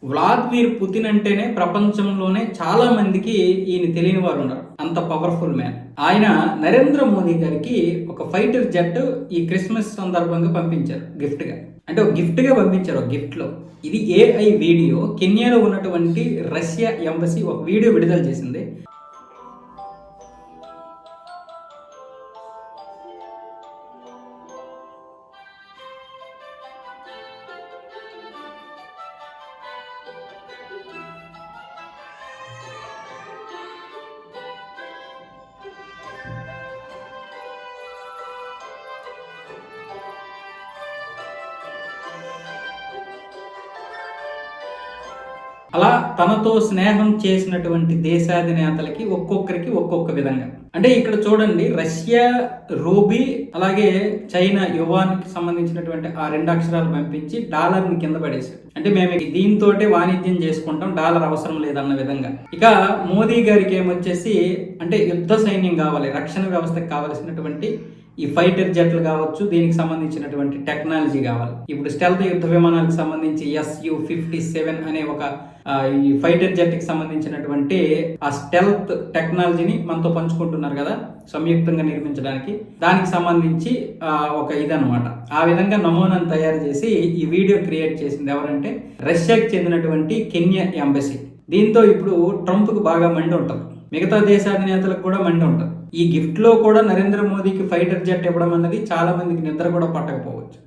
Vladimir Putin అంటేనే ప్రపంచంలోనే చాలా మందికి ఈయన తెలియని వారు ఉన్నారు. అంత పవర్ఫుల్ మ్యాన్. ఆయన నరేంద్ర మోదీ గారికి ఒక ఫైటర్ జెట్ ఈ క్రిస్మస్ సందర్భంగా పంపించారు గిఫ్ట్గా. అంటే ఒక గిఫ్ట్గా పంపించారు, ఒక గిఫ్ట్లో. ఇది ఏఐ వీడియో. కెన్యాలో ఉన్నటువంటి రష్యా ఎంబసీ ఒక వీడియో విడుదల చేసింది. అలా తనతో స్నేహం చేసినటువంటి దేశాధినేతలకి ఒక్కొక్కరికి ఒక్కొక్క విధంగా. అంటే ఇక్కడ చూడండి, రష్యా రూబీ అలాగే చైనా యువాన్కి సంబంధించినటువంటి ఆ 2 అక్షరాలు పంపించి డాలర్ని కింద పడేశారు. అంటే మేము దీంతోటే వాణిజ్యం చేసుకుంటాం, డాలర్ అవసరం లేదన్న విధంగా. ఇక మోదీ గారికి ఏమొచ్చేసి అంటే యుద్ధ సైన్యం కావాలి, రక్షణ వ్యవస్థకు కావలసినటువంటి ఈ ఫైటర్ జెట్లు కావచ్చు, దీనికి సంబంధించినటువంటి టెక్నాలజీ కావాలి. ఇప్పుడు స్టెల్త్ యుద్ధ విమానాలకు సంబంధించి Su-57 అనే ఒక ఈ ఫైటర్ జెట్ కి సంబంధించినటువంటి ఆ స్టెల్త్ టెక్నాలజీని మనతో పంచుకుంటున్నారు కదా, సంయుక్తంగా నిర్మించడానికి. దానికి సంబంధించి ఒక ఇదనమాట. ఆ విధంగా నమూనాను తయారు చేసి ఈ వీడియో క్రియేట్ చేసింది ఎవరంటే రష్యాకి చెందినటువంటి కెన్యా ఎంబసీ. దీంతో ఇప్పుడు ట్రంప్కు బాగా మండి ఉంటుంది, మిగతా దేశాధినేతలకు కూడా మండి ఉంటుంది. ఈ గిఫ్ట్లో కూడా నరేంద్ర మోదీకి ఫైటర్ జెట్ ఇవ్వడం అన్నది చాలా మందికి నిద్ర కూడా పట్టకపోవచ్చు.